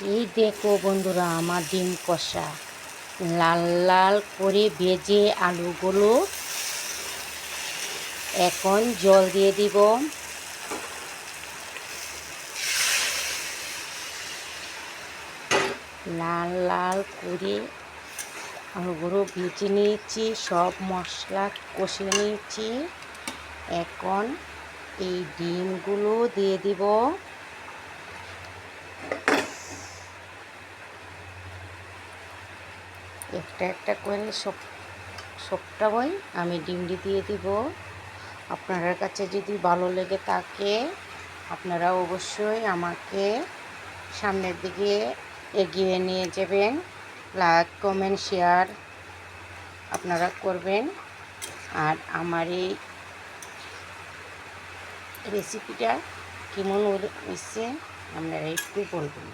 এই দেখো বন্ধুরা, আমার ডিম কষা লাল লাল করে ভেজে আলুগুলো এখন জল দিয়ে দিব। লাল লাল করে আলুগুলো ভেজে নিয়েছি, সব মশলা কষিয়ে নিয়েছি। এখন এই ডিমগুলো দিয়ে দিব। একটা একটা করে সবটা বই আমি ডিমটি দিয়ে দিব। আপনার কাছে যদি ভালো লেগে থাকে আপনারা অবশ্যই আমাকে সামনের দিকে এগিয়ে নিয়ে যাবেন। লাইক কমেন্ট শেয়ার আপনারা করবেন। আর আমার এই রেসিপিটা কেমন হয়েছে আপনারা একটু বলবেন।